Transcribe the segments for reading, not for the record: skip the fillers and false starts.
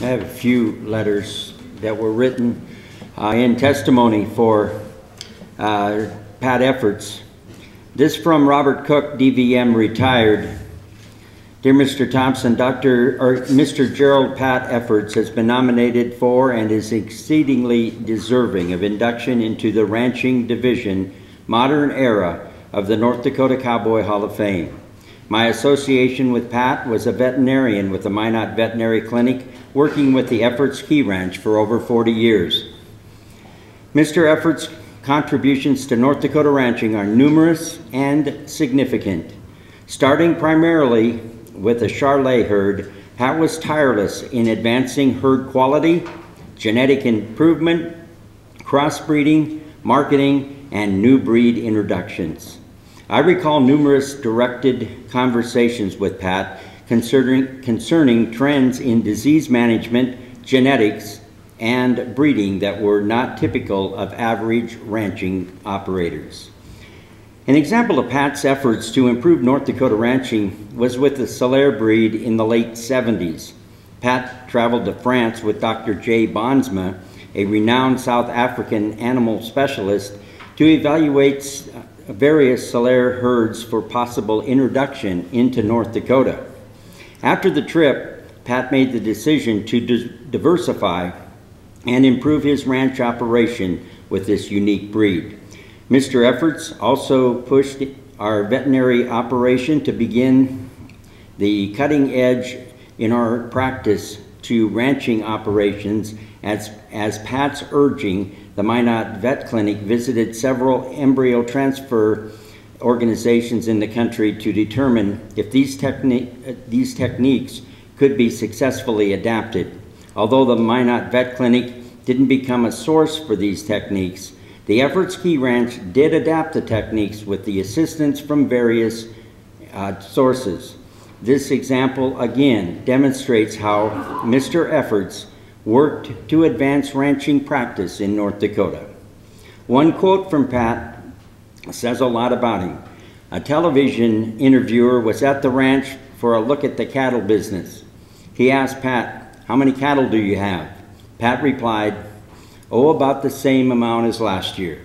I have a few letters that were written in testimony for Pat Effertz. This from Robert Cook, DVM, retired. Dear Mr. Thompson, Mr. Gerald Pat Effertz has been nominated for and is exceedingly deserving of induction into the Ranching Division Modern Era of the North Dakota Cowboy Hall of Fame. My association with Pat was a veterinarian with the Minot Veterinary Clinic, working with the Effertz Key Ranch for over 40 years. Mr. Effert's contributions to North Dakota ranching are numerous and significant. Starting primarily with a Charolais herd, Pat was tireless in advancing herd quality, genetic improvement, crossbreeding, marketing, and new breed introductions. I recall numerous directed conversations with Pat concerning trends in disease management, genetics, and breeding that were not typical of average ranching operators. An example of Pat's efforts to improve North Dakota ranching was with the Salaire breed in the late 70s. Pat traveled to France with Dr. J. Bonsma, a renowned South African animal specialist, to evaluate various Salaire herds for possible introduction into North Dakota. After the trip, Pat made the decision to diversify and improve his ranch operation with this unique breed. Mr. Effertz also pushed our veterinary operation to begin the cutting edge in our practice to ranching operations. As Pat's urging, the Minot Vet Clinic visited several embryo transfer organizations in the country to determine if these techniques could be successfully adapted. Although the Minot Vet Clinic didn't become a source for these techniques, the Effertz Key Ranch did adapt the techniques with the assistance from various sources. This example again demonstrates how Mr. Effertz worked to advance ranching practice in North Dakota. One quote from Pat says a lot about him. A television interviewer was at the ranch for a look at the cattle business. He asked Pat, "How many cattle do you have?" Pat replied, "Oh, about the same amount as last year."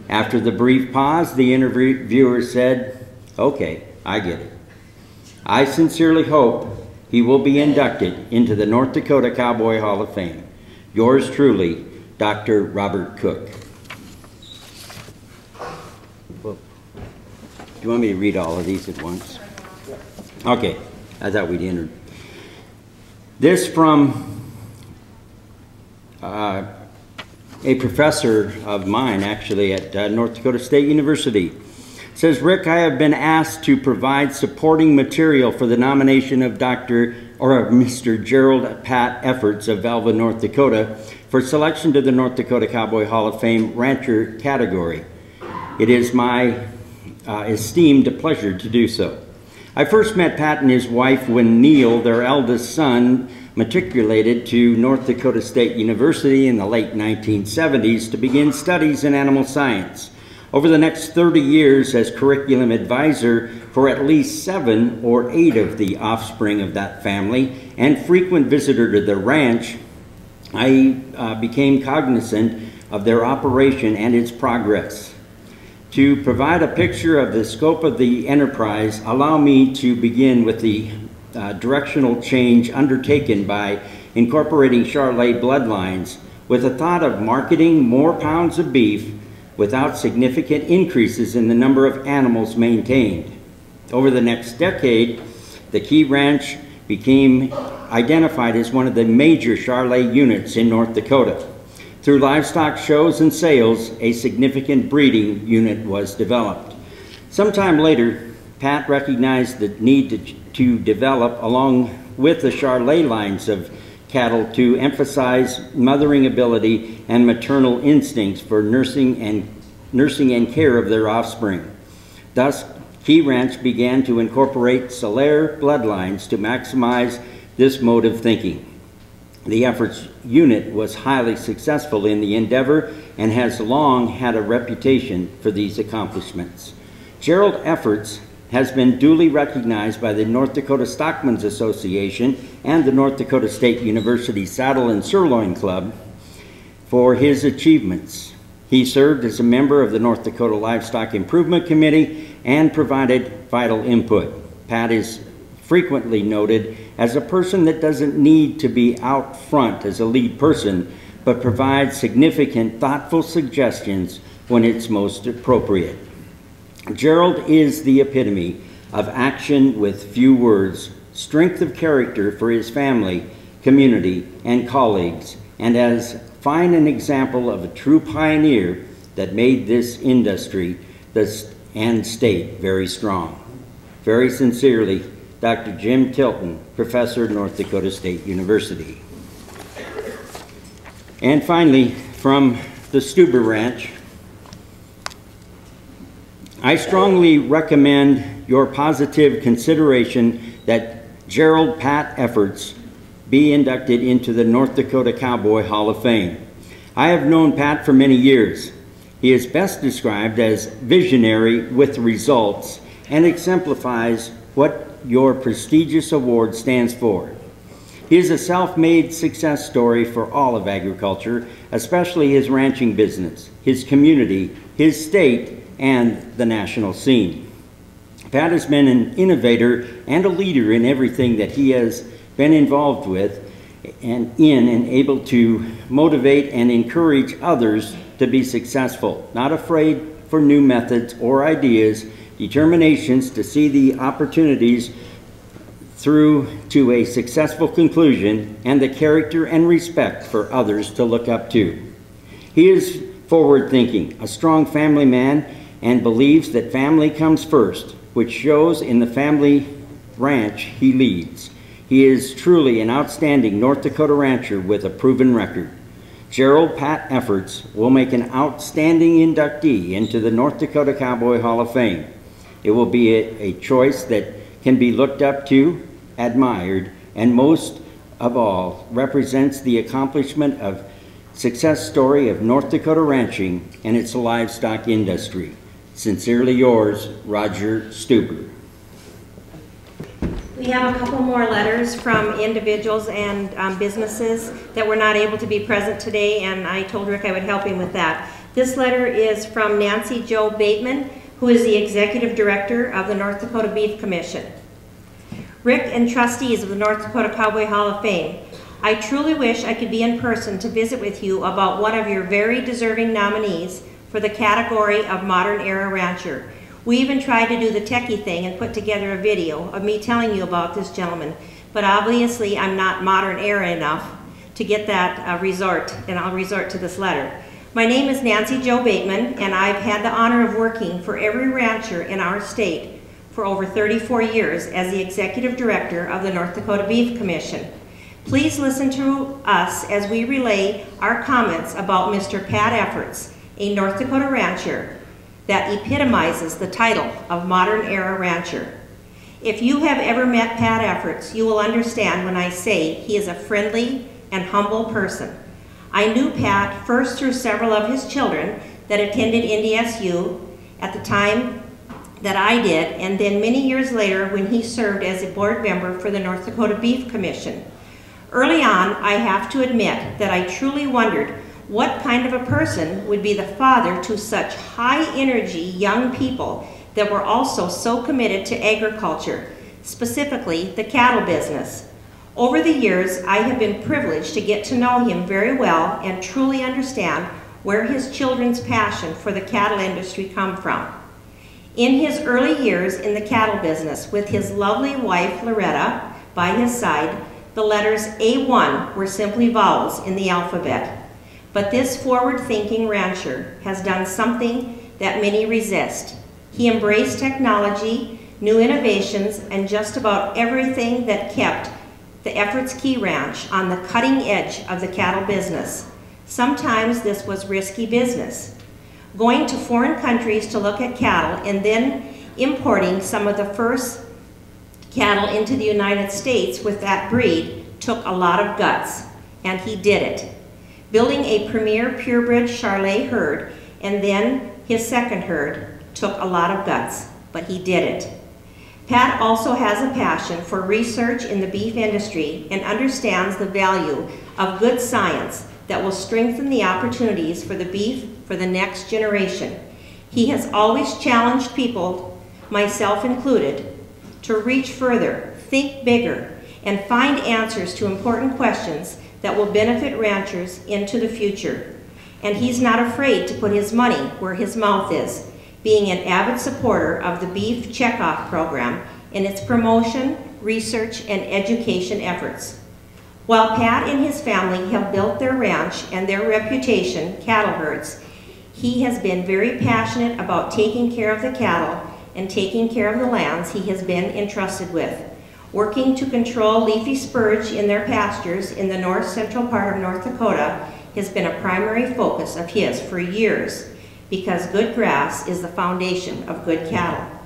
After the brief pause, the interviewer said, "Okay, I get it. I sincerely hope he will be inducted into the North Dakota Cowboy Hall of Fame. Yours truly, Dr. Robert Cook." Do you want me to read all of these at once? Okay, I thought we'd enter. This from a professor of mine, actually, at North Dakota State University. It says, "Rick, I have been asked to provide supporting material for the nomination of Mr. Gerald Pat Effertz of Alva, North Dakota, for selection to the North Dakota Cowboy Hall of Fame Rancher category. It is my esteemed pleasure to do so. I first met Pat and his wife when Neil, their eldest son, matriculated to North Dakota State University in the late 1970s to begin studies in animal science. Over the next 30 years, as curriculum advisor for at least 7 or 8 of the offspring of that family and frequent visitor to the ranch, I became cognizant of their operation and its progress. To provide a picture of the scope of the enterprise, allow me to begin with the directional change undertaken by incorporating Charolais bloodlines with a thought of marketing more pounds of beef without significant increases in the number of animals maintained. Over the next decade, the Key Ranch became identified as one of the major Charolais units in North Dakota. Through livestock shows and sales, a significant breeding unit was developed. Sometime later, Pat recognized the need to develop, along with the Charolais lines of cattle, to emphasize mothering ability and maternal instincts for nursing and care of their offspring. Thus, Key Ranch began to incorporate Salaire bloodlines to maximize this mode of thinking. The Effertz unit was highly successful in the endeavor and has long had a reputation for these accomplishments. Gerald Effertz has been duly recognized by the North Dakota Stockmen's Association and the North Dakota State University Saddle and Sirloin Club for his achievements. He served as a member of the North Dakota Livestock Improvement Committee and provided vital input. Pat is frequently noted as a person that doesn't need to be out front as a lead person, but provides significant, thoughtful suggestions when it's most appropriate. Gerald is the epitome of action with few words, strength of character for his family, community, and colleagues, and as fine an example of a true pioneer that made this industry and state very strong. Very sincerely, Dr. Jim Tilton, Professor, North Dakota State University. And finally, from the Stuber Ranch, I strongly recommend your positive consideration that Gerald Pat Effertz be inducted into the North Dakota Cowboy Hall of Fame. I have known Pat for many years. He is best described as visionary with results and exemplifies what your prestigious award stands for. He is a self-made success story for all of agriculture, especially his ranching business, his community, his state, and the national scene. Pat has been an innovator and a leader in everything that he has been involved with and able to motivate and encourage others to be successful, not afraid for new methods or ideas, determinations to see the opportunities through to a successful conclusion, and the character and respect for others to look up to. He is forward-thinking, a strong family man, and believes that family comes first, which shows in the family ranch he leads. He is truly an outstanding North Dakota rancher with a proven record. Gerald Pat Effertz will make an outstanding inductee into the North Dakota Cowboy Hall of Fame. It will be a choice that can be looked up to, admired, and most of all represents the accomplishment of success story of North Dakota ranching and its livestock industry. Sincerely yours, Roger Stuber. We have a couple more letters from individuals and businesses that were not able to be present today, and I told Rick I would help him with that. This letter is from Nancy Jo Bateman, who is the Executive Director of the North Dakota Beef Commission. Rick and trustees of the North Dakota Cowboy Hall of Fame, I truly wish I could be in person to visit with you about one of your very deserving nominees for the category of Modern Era Rancher. We even tried to do the techie thing and put together a video of me telling you about this gentleman, but obviously I'm not modern era enough to get that resort, and I'll resort to this letter. My name is Nancy Jo Bateman, and I've had the honor of working for every rancher in our state for over 34 years as the Executive Director of the North Dakota Beef Commission. Please listen to us as we relay our comments about Mr. Pat Effertz, a North Dakota rancher that epitomizes the title of Modern Era Rancher. If you have ever met Pat Effertz, you will understand when I say he is a friendly and humble person. I knew Pat first through several of his children that attended NDSU at the time that I did, and then many years later when he served as a board member for the North Dakota Beef Commission. Early on, I have to admit that I truly wondered what kind of a person would be the father to such high-energy young people that were also so committed to agriculture, specifically the cattle business. Over the years, I have been privileged to get to know him very well and truly understand where his children's passion for the cattle industry come from. In his early years in the cattle business, with his lovely wife Loretta by his side, the letters A1 were simply vowels in the alphabet. But this forward-thinking rancher has done something that many resist. He embraced technology, new innovations, and just about everything that kept the Effertz Key Ranch on the cutting edge of the cattle business. Sometimes this was risky business. Going to foreign countries to look at cattle and then importing some of the first cattle into the United States with that breed took a lot of guts, and he did it. Building a premier purebred Charolais herd and then his second herd took a lot of guts, but he did it. Pat also has a passion for research in the beef industry and understands the value of good science that will strengthen the opportunities for the beef for the next generation. He has always challenged people, myself included, to reach further, think bigger, and find answers to important questions that will benefit ranchers into the future. And he's not afraid to put his money where his mouth is, being an avid supporter of the Beef Checkoff program in its promotion, research, and education efforts. While Pat and his family have built their ranch and their reputation, cattle herds, he has been very passionate about taking care of the cattle and taking care of the lands he has been entrusted with, working to control leafy spurge in their pastures in the north-central part of North Dakota has been a primary focus of his for years, because good grass is the foundation of good cattle.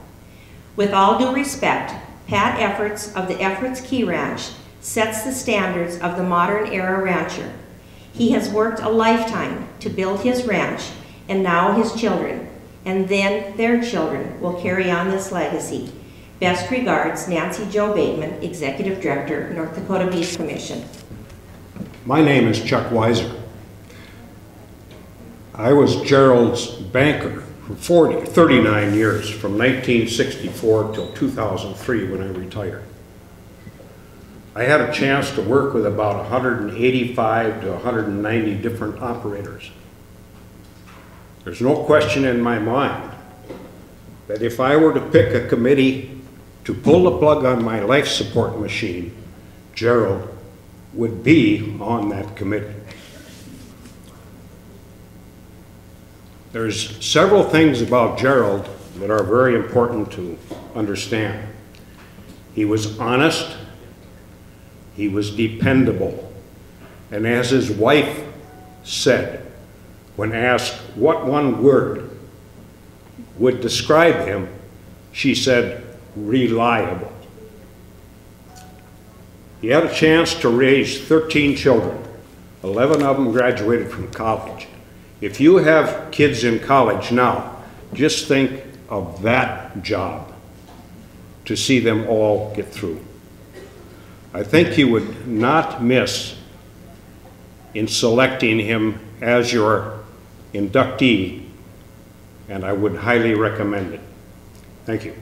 With all due respect, Pat Effertz of the Effertz Key Ranch sets the standards of the modern era rancher. He has worked a lifetime to build his ranch, and now his children, and then their children, will carry on this legacy. Best regards, Nancy Jo Bateman, Executive Director, North Dakota Beef Commission. My name is Chuck Weiser. I was Gerald's banker for 39 years, from 1964 till 2003 when I retired. I had a chance to work with about 185 to 190 different operators. There's no question in my mind that if I were to pick a committee to pull the plug on my life support machine, Gerald would be on that committee. There's several things about Gerald that are very important to understand. He was honest, he was dependable, and as his wife said, when asked what one word would describe him, she said, reliable. He had a chance to raise 13 children. 11 of them graduated from college. If you have kids in college now, just think of that job to see them all get through. I think you would not miss in selecting him as your inductee, and I would highly recommend it. Thank you.